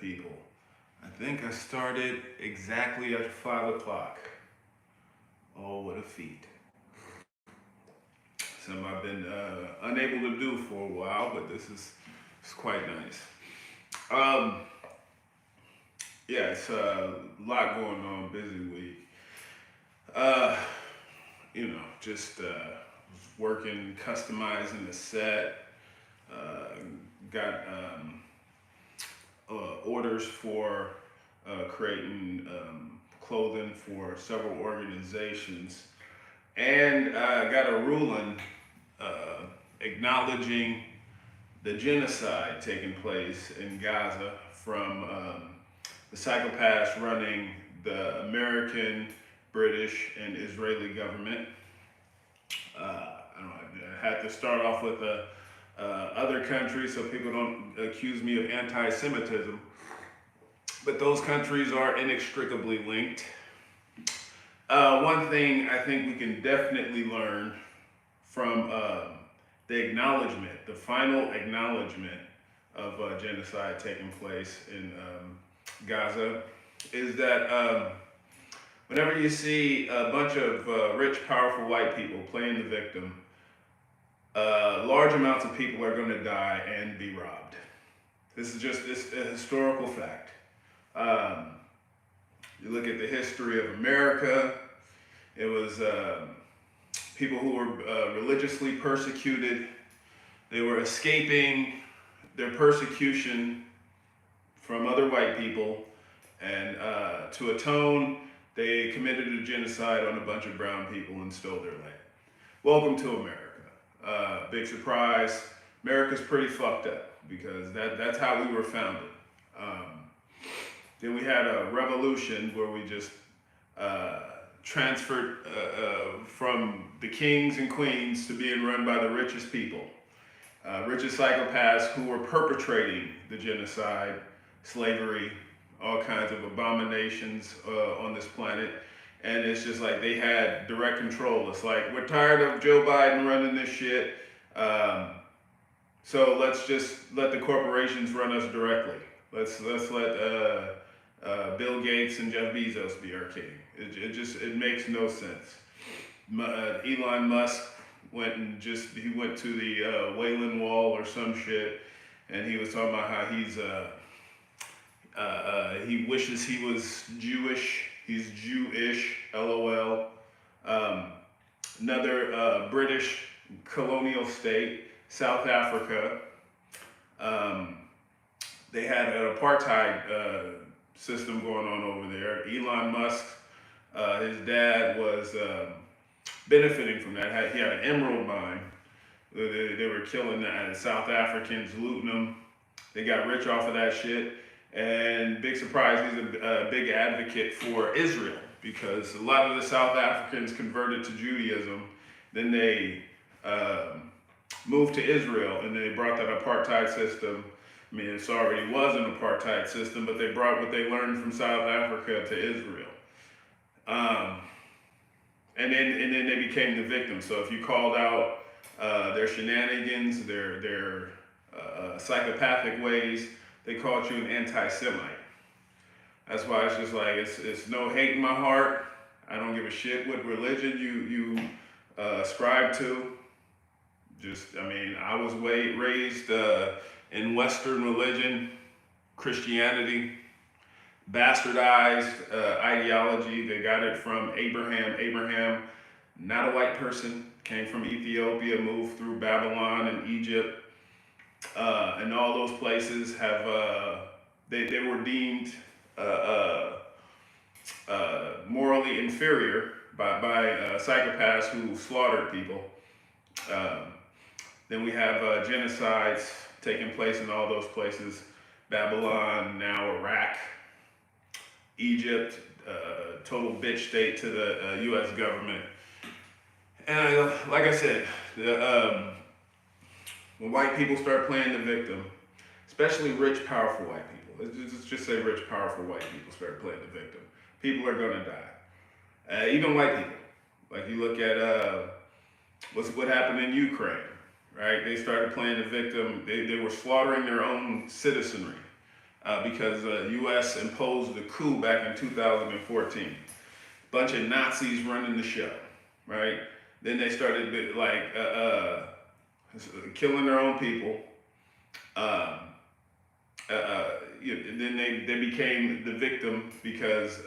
people. I think I started exactly at 5 o'clock. Oh, what a feat. Something I've been unable to do for a while, but this is it's quite nice. Um, yeah, it's a lot going on, busy week. Uh, just working, customizing the set. Uh, got orders for creating clothing for several organizations, and got a ruling acknowledging the genocide taking place in Gaza from the psychopaths running the American, British, and Israeli government. I don't know, I had to start off with other countries so people don't accuse me of anti-Semitism. But those countries are inextricably linked. One thing I think we can definitely learn from the acknowledgement, the final acknowledgement of genocide taking place in Gaza, is that whenever you see a bunch of rich, powerful white people playing the victim, large amounts of people are going to die and be robbed. This is just a historical fact. You look at the history of America, it was people who were religiously persecuted. They were escaping their persecution from other white people, and to atone, they committed a genocide on a bunch of brown people and stole their land. Welcome to America. Big surprise, America's pretty fucked up because that's how we were founded. Then we had a revolution where we just transferred from the kings and queens to being run by the richest people. Richest psychopaths who were perpetrating the genocide, slavery, all kinds of abominations on this planet. And it's just like they had direct control. It's like, we're tired of Joe Biden running this shit. So let's just let the corporations run us directly. Let's let Bill Gates and Jeff Bezos be our king. It makes no sense. Elon Musk went to the Wailing Wall or some shit, and he was talking about how he wishes he was Jewish. He's Jewish, LOL. Another British colonial state, South Africa. They had an apartheid system going on over there. Elon Musk, his dad was benefiting from that. He had an emerald mine. They were killing the South Africans, looting them. They got rich off of that shit. And big surprise, he's a big advocate for Israel because a lot of the South Africans converted to Judaism. Then they moved to Israel and they brought that apartheid system. I mean, it already was an apartheid system, but they brought what they learned from South Africa to Israel. And then they became the victim. So if you called out their shenanigans, their psychopathic ways, they called you an anti-Semite. That's why it's just like, it's no hate in my heart. I don't give a shit what religion you ascribe to. I was raised in Western religion, Christianity, bastardized ideology. They got it from Abraham. Abraham, not a white person, came from Ethiopia, moved through Babylon and Egypt. And all those places have, they were deemed morally inferior by psychopaths who slaughtered people. Then we have genocides taking place in all those places. Babylon, now Iraq, Egypt, total bitch state to the U.S. government. And like I said, when white people start playing the victim, especially rich, powerful white people, let's just say rich, powerful white people start playing the victim, people are gonna die. Even white people. Like you look at what happened in Ukraine, right? They started playing the victim. They were slaughtering their own citizenry. because the U.S. imposed a coup back in 2014. Bunch of Nazis running the show, right? Then they started killing their own people. Um, then they became the victim because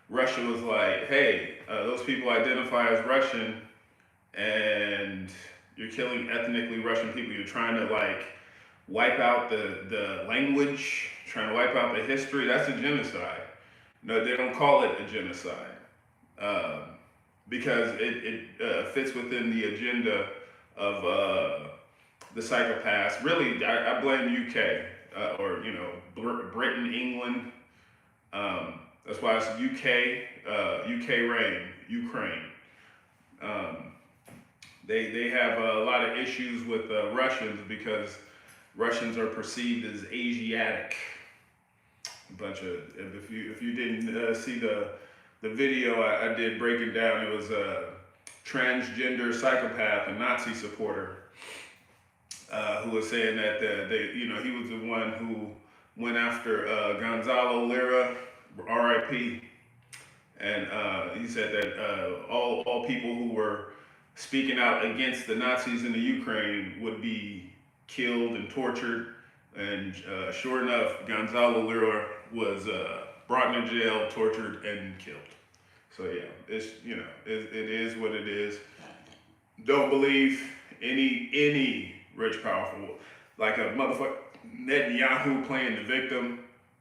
Russia was like, hey, those people identify as Russian, and you're killing ethnically Russian people. You're trying to wipe out the language, trying to wipe out the history. That's a genocide. No, they don't call it a genocide um, because it fits within the agenda of the psychopaths. Really, I blame UK or Britain, England. That's why it's UK reign, Ukraine. Um, they have a lot of issues with Russians because Russians are perceived as Asiatic. A bunch of if you didn't see the video I did breaking down, it was a transgender psychopath, a Nazi supporter, who was saying that he was the one who went after Gonzalo Lira, R.I.P. And he said that all people who were speaking out against the Nazis in the Ukraine would be killed and tortured. And sure enough, Gonzalo Lira was brought into jail, tortured, and killed. So yeah, it's it is what it is. Don't believe any rich, powerful, like a motherfucker Netanyahu playing the victim.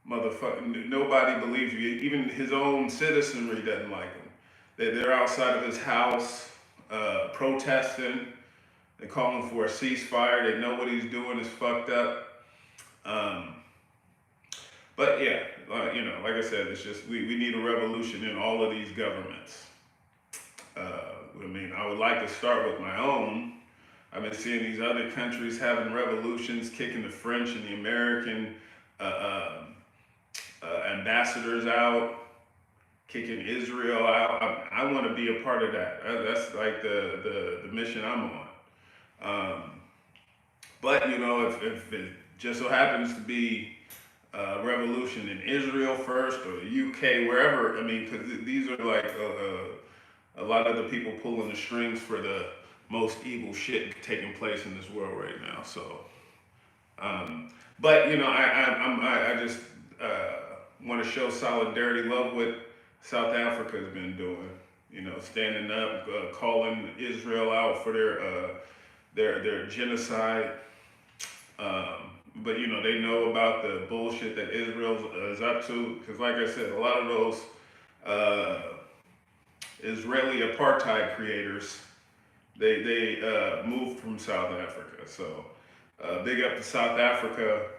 Motherfucker, nobody believes you. Even his own citizenry doesn't like him. They're outside of his house protesting. They're calling for a ceasefire. They know what he's doing is fucked up. But yeah, like I said, it's just we need a revolution in all of these governments. I would like to start with my own. I've been seeing these other countries having revolutions, kicking the French and the American ambassadors out, kicking Israel out. I want to be a part of that. That's like the mission I'm on. But if it just so happens to be revolution in Israel first or the UK, wherever, because these are a lot of the people pulling the strings for the most evil shit taking place in this world right now. So, but I just want to show solidarity, love what South Africa has been doing. Standing up, calling Israel out for their genocide. But they know about the bullshit that Israel is up to, because like I said, a lot of those Israeli apartheid creators, they moved from South Africa. So big up to South Africa.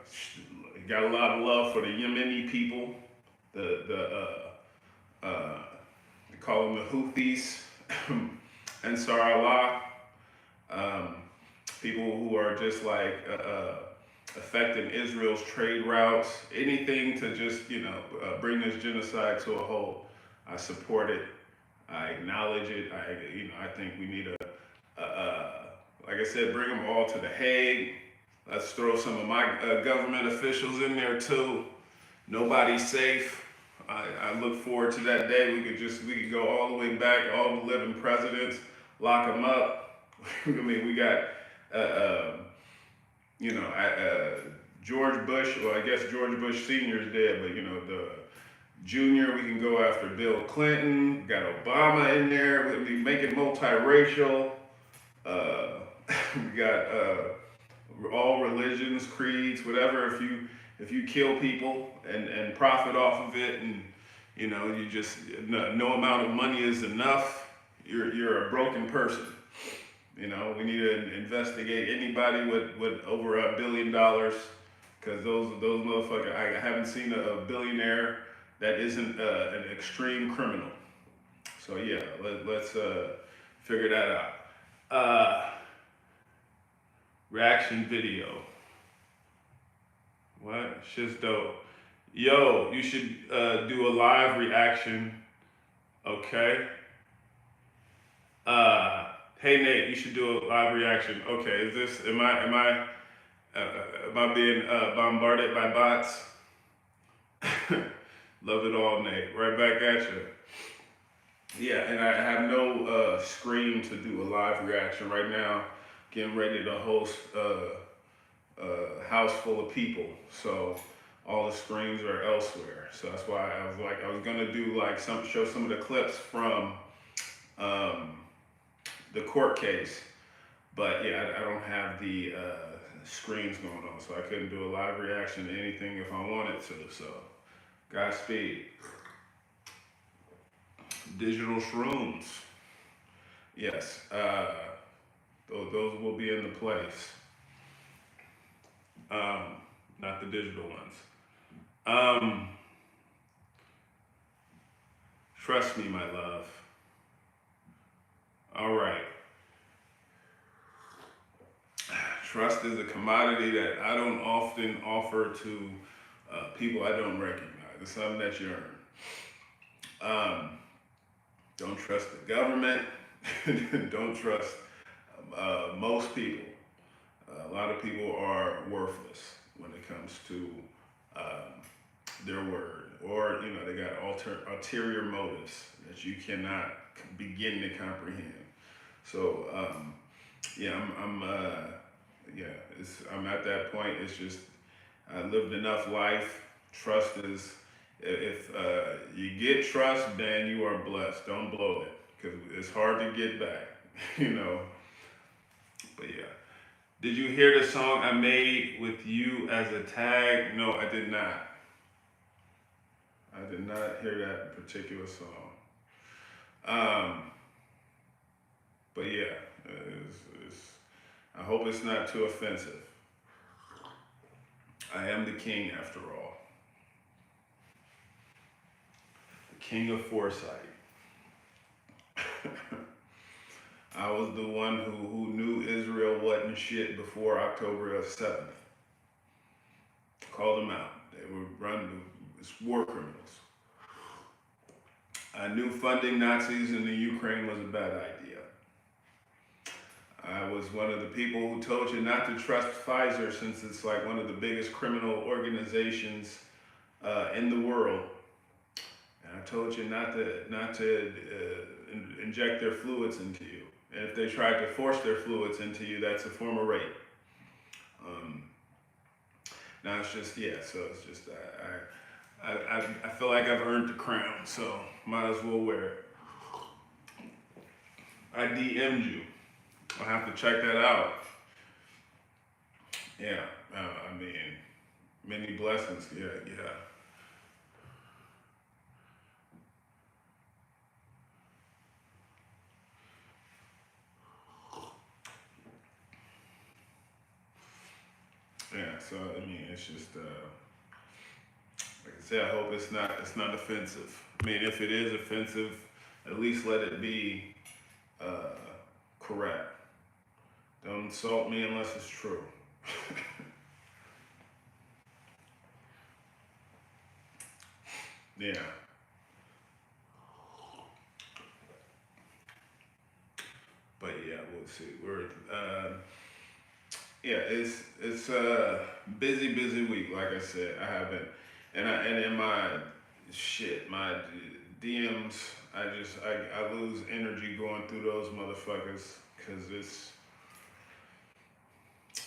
Got a lot of love for the Yemeni people. They call them the Houthis, Ansar Allah. People who are just affecting Israel's trade routes, anything to just bring this genocide to a halt. I support it. I acknowledge it. I think we need like I said, bring them all to The Hague. Let's throw some of my government officials in there too. Nobody's safe. I look forward to that day. We could go all the way back, all the living presidents, lock them up. We got George Bush. Well, I guess George Bush Sr. is dead, but the Junior, we can go after Bill Clinton. We got Obama in there. We make it multiracial. We got all religions, creeds, whatever. If you kill people and profit off of it, and you just no amount of money is enough, you're a broken person. We need to investigate anybody with over $1 billion, because those motherfuckers. I haven't seen a billionaire that isn't an extreme criminal. So yeah, let's figure that out. Reaction video. What? Shit's dope. Yo, you should do a live reaction. Okay. Hey Nate, you should do a live reaction. Okay, am I being bombarded by bots? Love it all, Nate. Right back at you. Yeah, and I have no screen to do a live reaction right now. Getting ready to host a house full of people, so all the screens are elsewhere. So that's why I was like, I was gonna do like show some of the clips from um, the court case, but yeah, I don't have the screens going on, so I couldn't do a live reaction to anything if I wanted to. So, Godspeed. Digital shrooms. Yes, those will be in the place. Um, Not the digital ones. Um, Trust me, my love. All right. Trust is a commodity that I don't often offer to people I don't recognize. It's something that you earn. Don't trust the government. Don't trust most people. A lot of people are worthless when it comes to their word, or they got ulterior motives that you cannot begin to comprehend. So yeah, yeah, I'm at that point. It's just I lived enough life. Trust is if you get trust, then you are blessed. Don't blow it because it's hard to get back, you know. But yeah. Did you hear the song I made with you as a tag? No, I did not. I did not hear that particular song. Um, but yeah, I hope it's not too offensive. I am the king after all. The king of foresight. I was the one who knew Israel wasn't shit before October 7th. Called them out. They were run as war criminals. I knew funding Nazis in the Ukraine was a bad idea. I was one of the people who told you not to trust Pfizer since it's like one of the biggest criminal organizations in the world. And I told you not to inject their fluids into you. And if they tried to force their fluids into you, that's a form of rape. Now it's just, yeah, so it's just, I feel like I've earned the crown, so might as well wear it. I DM'd you. I'll have to check that out. Yeah, I mean, many blessings, yeah. Yeah, so I mean, it's just like I said, I hope it's not offensive. I mean, if it is offensive, at least let it be correct. Don't insult me unless it's true. Yeah, but yeah, we'll see. Yeah, it's a busy week. Like I said, I haven't, and in my my DMs, I lose energy going through those motherfuckers because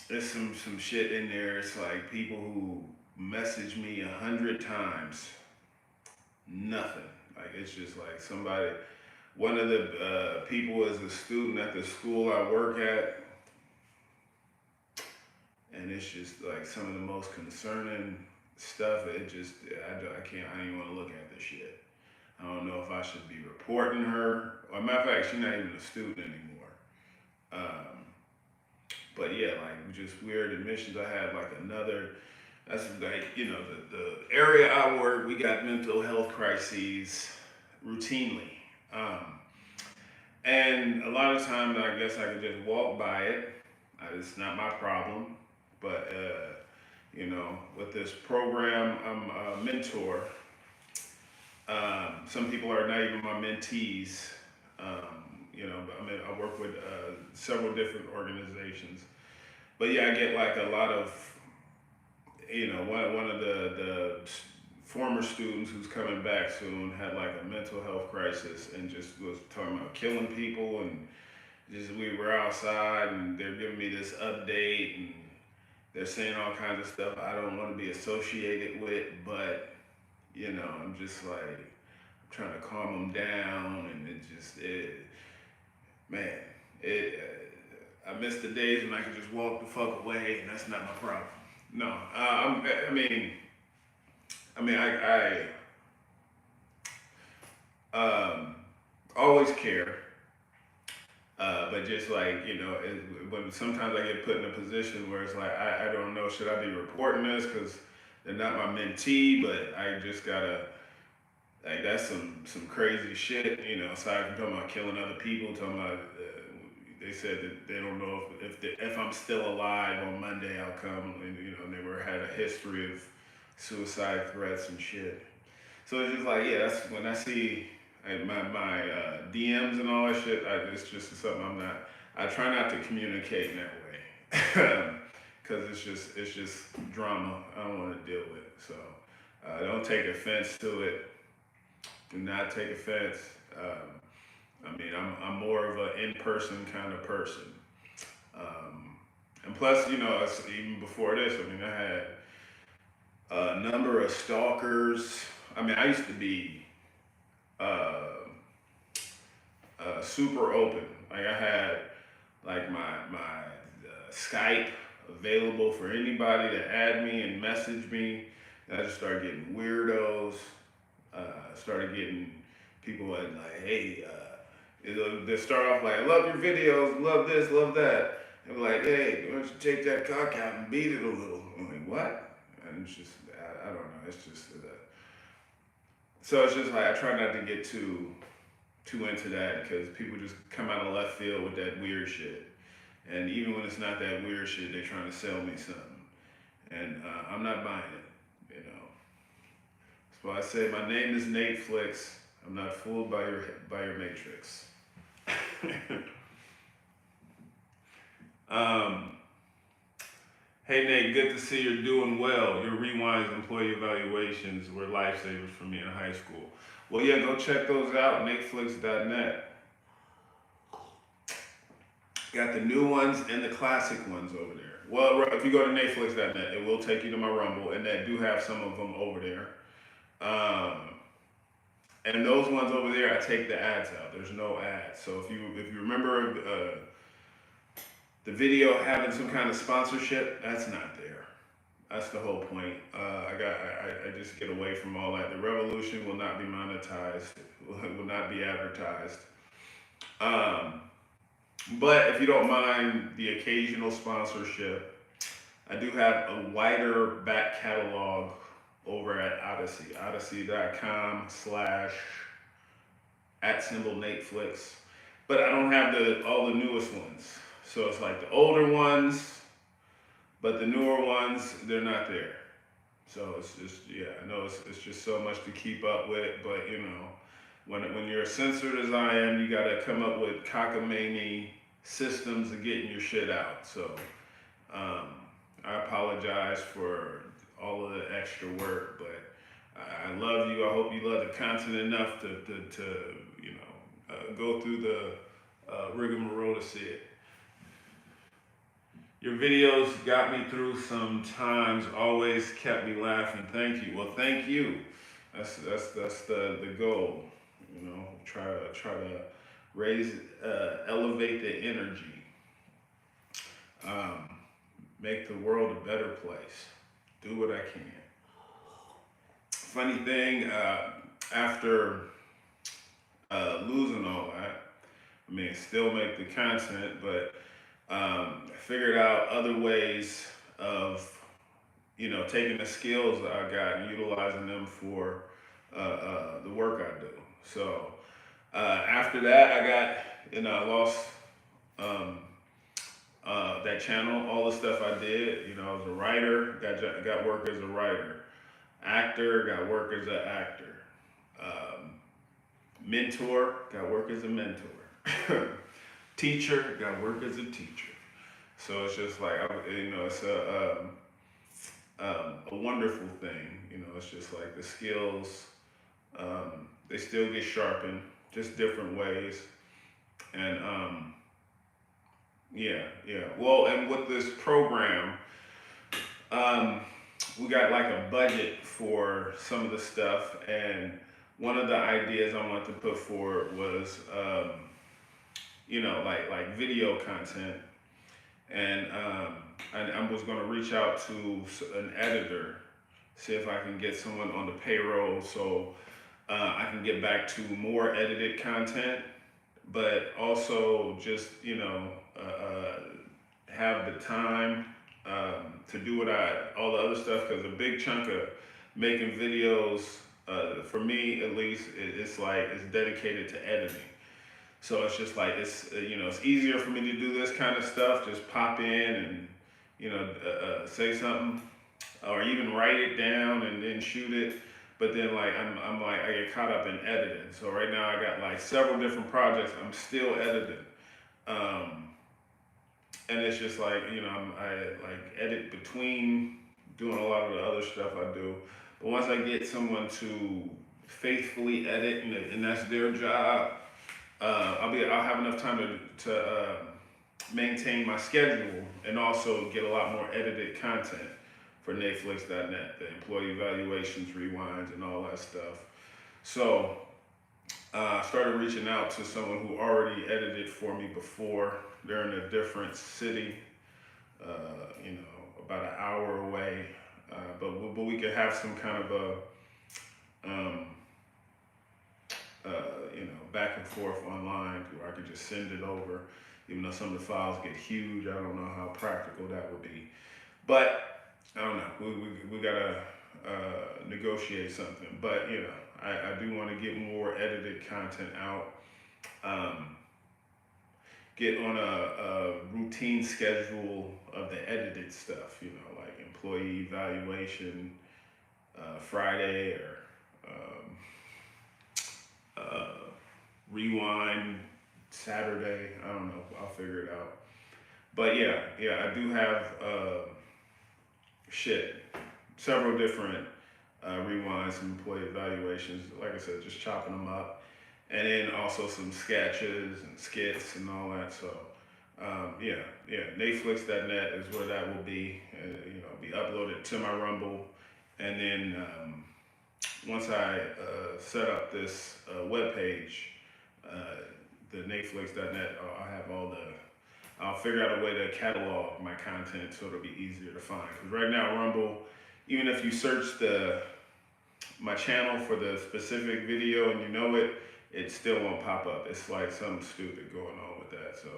there's some shit in there. It's like people who message me 100 times, nothing. Like it's just like somebody. One of the people is a student at the school I work at, and it's just like some of the most concerning stuff. It just I can't. I don't even want to look at this shit. I don't know if I should be reporting her. Or matter of fact, she's not even a student anymore. But yeah, like just weird admissions. I had like another. That's like the area I work. We got mental health crises routinely, and a lot of times I guess I could just walk by it. It's not my problem. But with this program, I'm a mentor. Some people are not even my mentees. But I work with several different organizations. But yeah, I get like a lot of, one of the former students who's coming back soon had like a mental health crisis and just was talking about killing people, and just we were outside and they're giving me this update and they're saying all kinds of stuff I don't want to be associated with, but I'm just like trying to calm them down, and man, I miss the days when I could just walk the fuck away, and that's not my problem. No, I always care, but just like when sometimes I get put in a position where it's like I don't know, should I be reporting this because they're not my mentee, but I just gotta. Like that's some crazy shit, aside from talking about killing other people, talking about they said that they don't know if I'm still alive on Monday I'll come, and never had a history of suicide threats and shit. So it's just like, yeah, that's when I see my DMs and all that shit. It's just something I try not to communicate in that way, because it's just drama I don't want to deal with. So don't take offense to it. Do not take offense. I'm more of an in-person kind of person. And plus, even before this, I had a number of stalkers. I used to be super open. Like I had like my Skype available for anybody to add me and message me. And I just started getting weirdos. Started getting people like, hey, they start off like, I love your videos, love this, love that. And we're like, hey, why don't you take that cock out and beat it a little? I'm like, what? And it's just, I don't know, it's just, so it's just like, I try not to get too into that, because people just come out of left field with that weird shit. And even when it's not that weird shit, they're trying to sell me something. And I'm not buying it. So I say, my name is NatesVlogs. I'm not fooled by your matrix. Hey Nate, good to see you're doing well. Your rewinds employee evaluations were lifesavers for me in high school. Well, yeah, go check those out, natesvlogs.net. Got the new ones and the classic ones over there. Well, if you go to natesvlogs.net, it will take you to my Rumble, and I do have some of them over there. And those ones over there, I take the ads out. There's no ads. So if you remember the video having some kind of sponsorship, that's not there. That's the whole point. I just get away from all that. The revolution will not be monetized. Will not be advertised. But if you don't mind the occasional sponsorship, I do have a wider back catalog over at Odyssey, odyssey.com/@NatesVlogs. But I don't have all the newest ones. So it's like the older ones, but the newer ones, they're not there. So it's just, I know it's just so much to keep up with, but when you're as censored as I am, you gotta come up with cockamamie systems of getting your shit out. So I apologize for all of the extra work, but I love you. I hope you love the content enough to go through the rigmarole to see it. Your videos got me through some times, always kept me laughing. Thank you. Well, thank you. That's the goal. Try to raise, elevate the energy. Make the world a better place. Do what I can. Funny thing, after losing all that, still make the content, but figured out other ways of, taking the skills that I got and utilizing them for the work I do. So after that, I lost that channel, all the stuff I did. I was a writer, got work as a writer. Actor, got work as an actor. Mentor, got work as a mentor. Teacher, got work as a teacher. So it's just like, it's a wonderful thing, it's just like the skills, they still get sharpened, just different ways. And yeah. Well, and with this program, we got like a budget for some of the stuff, and one of the ideas I wanted to put forward was, like video content, and I was going to reach out to an editor, see if I can get someone on the payroll, so I can get back to more edited content, but also just have the time to do all the other stuff, because a big chunk of making videos, for me at least, it's dedicated to editing. So it's just like, it's easier for me to do this kind of stuff, just pop in and say something, or even write it down and then shoot it. But then I get caught up in editing. So right now I got like several different projects I'm still editing. And it's just like, I like edit between doing a lot of the other stuff I do. But once I get someone to faithfully edit, and that's their job, I'll have enough time to maintain my schedule and also get a lot more edited content for NatesVlogs.net, the employee evaluations, rewinds, and all that stuff. So I started reaching out to someone who already edited for me before. They're in a different city, about an hour away, but we could have some kind of a back and forth online where I could just send it over. Even though some of the files get huge, I don't know how practical that would be. But I don't know. We gotta negotiate something. But I do want to get more edited content out. Get on a routine schedule of the edited stuff. Like employee evaluation Friday, or rewind Saturday. I don't know. I'll figure it out. But yeah, I do have several different rewinds and employee evaluations. Like I said, just chopping them up, and then also some sketches and skits and all that. So NatesVlogs.net is where that will be. Be uploaded to my Rumble, and then once I set up this web page, the NatesVlogs.net, I'll figure out a way to catalog my content so it'll be easier to find. Because right now, Rumble, even if you search my channel for the specific video and it still won't pop up. It's like something stupid going on with that. So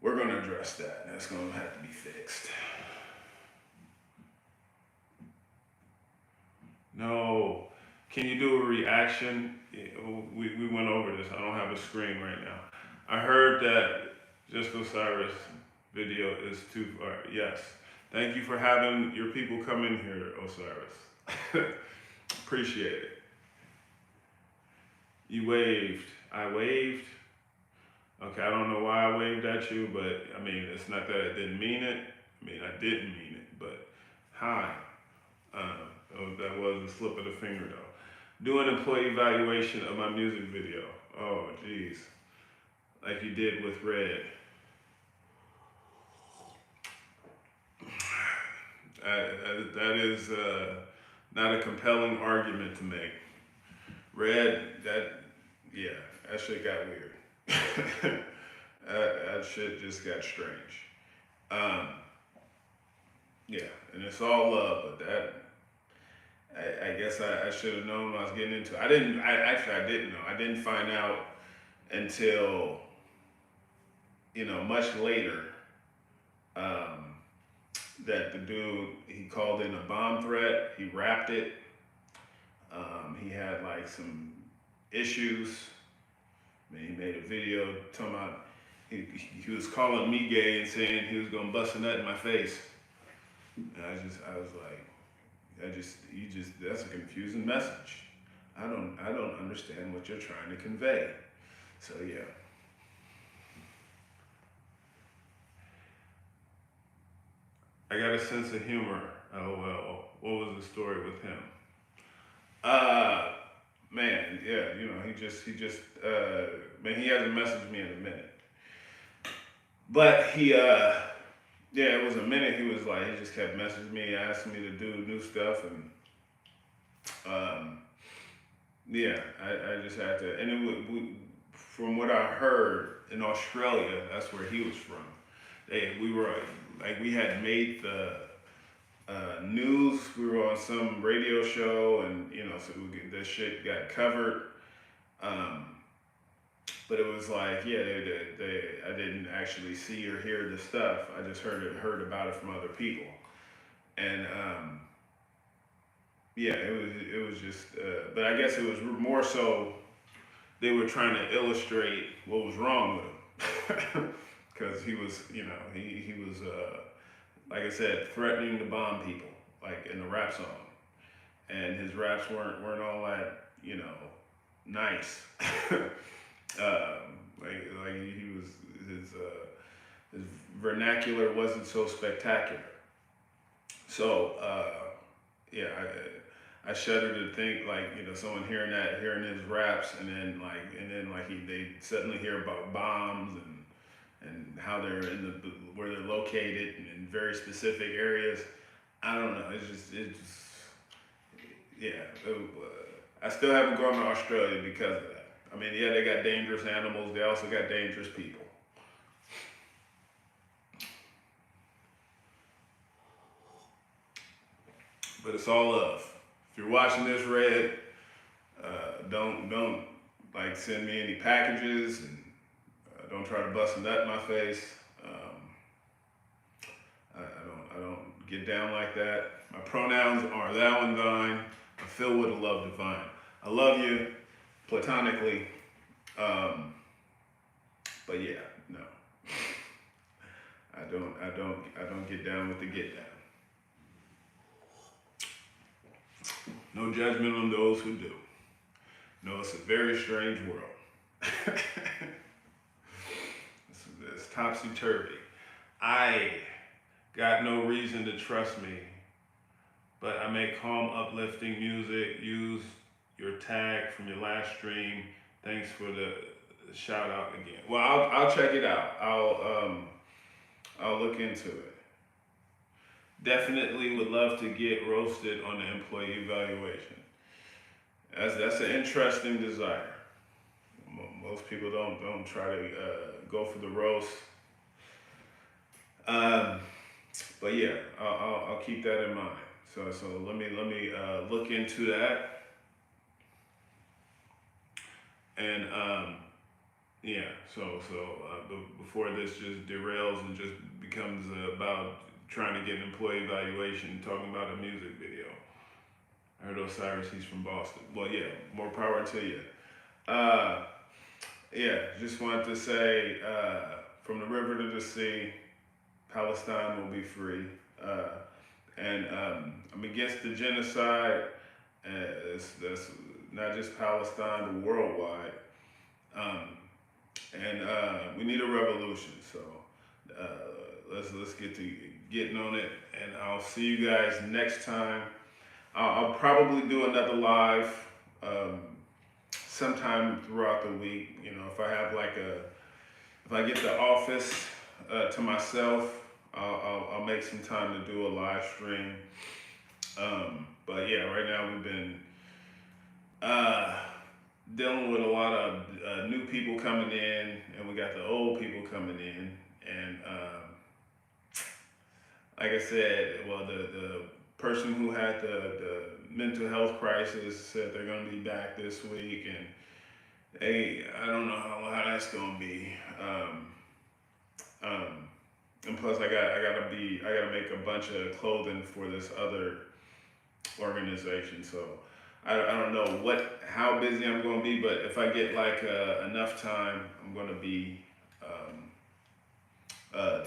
we're going to address that. That's going to have to be fixed. No. Can you do a reaction? We went over this. I don't have a screen right now. I heard that Just Osiris video is too far. Yes. Thank you for having your people come in here, Osiris. Appreciate it. You waved. I waved. Okay, I don't know why I waved at you, but I mean, it's not that I didn't mean it. I mean, I didn't mean it, but hi. That was a slip of the finger though. Do an employee evaluation of my music video. Oh, geez. Like you did with Red. That is not a compelling argument to make. Red, that shit got weird. that shit just got strange. And it's all love, but I guess I should have known what I was getting into. I didn't know. I didn't find out until, much later, that the dude, he called in a bomb threat, he wrapped it. He had like some issues. I mean, he made a video talking about, he was calling me gay and saying he was gonna bust a nut in my face. And I was like, that's a confusing message. I don't understand what you're trying to convey. So yeah. I got a sense of humor, LOL. what was the story with him? Uh, Man, yeah, man, he hasn't messaged me in a minute. But yeah, it was a minute. He was like, he just kept messaging me, asking me to do new stuff, and um, yeah, I just had to. And from what I heard in Australia, that's where he was from. We were like, we had made the news. We were on some radio show, and so this shit got covered. Um, but it was like, yeah, I didn't actually see or hear the stuff. I just heard about it from other people, and yeah, it was just. But I guess it was more so they were trying to illustrate what was wrong with him, because he was, he was, like I said, threatening to bomb people, like in a rap song, and his raps weren't all that, nice. Like he was his vernacular wasn't so spectacular. So yeah, I shudder to think, like, someone hearing his raps, and then like they suddenly hear about bombs and how they're where they're located in very specific areas. I don't know. It's just yeah. I still haven't gone to Australia because of that. I mean, yeah, they got dangerous animals. They also got dangerous people. But it's all love. If you're watching this, Red, don't like send me any packages, and don't try to bust a nut in my face. I don't get down like that. My pronouns are thou and thine. I fill with a love divine. I love you platonically. But yeah, no. I don't get down with the get down. No judgment on those who do. No, it's a very strange world. It's topsy-turvy. I got no reason to trust me, but I make calm, uplifting music. Use your tag from your last stream. Thanks for the shout out again. Well, I'll check it out. I'll look into it. Definitely would love to get roasted on the employee evaluation. That's an interesting desire. Most people don't try to go for the roast. But yeah, I'll keep that in mind. So let me look into that. And yeah, so before this just derails and just becomes about trying to get an employee evaluation, talking about a music video. I heard Osiris, he's from Boston. Well, yeah, more power to you. Yeah, just wanted to say, from the river to the sea, Palestine will be free. And I'm against the genocide. That's not just Palestine, but worldwide. And we need a revolution. So let's get to getting on it. And I'll see you guys next time. I'll probably do another live sometime throughout the week. If I have if I get the office to myself, I'll make some time to do a live stream. But yeah, right now we've been dealing with a lot of new people coming in, and we got the old people coming in, and like I said, well, the person who had the mental health crisis said they're going to be back this week, and I don't know how that's going to be. And plus, I gotta make a bunch of clothing for this other organization, so I don't know how busy I'm going to be, but if I get enough time, I'm going to be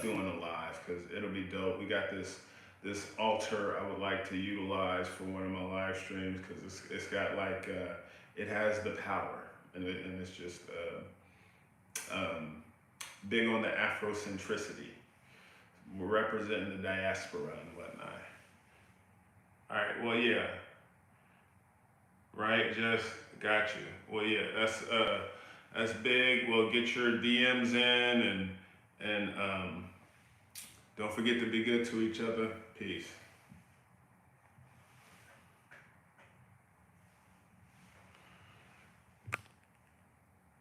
doing a live, because it'll be dope. We got this altar I would like to utilize for one of my live streams, because it's got it has the power, and it's just big on the Afrocentricity. We're representing the diaspora and whatnot. All right. Well, yeah. Right. Just got you. Well, yeah. That's big. Well, get your DMs in and don't forget to be good to each other. Peace.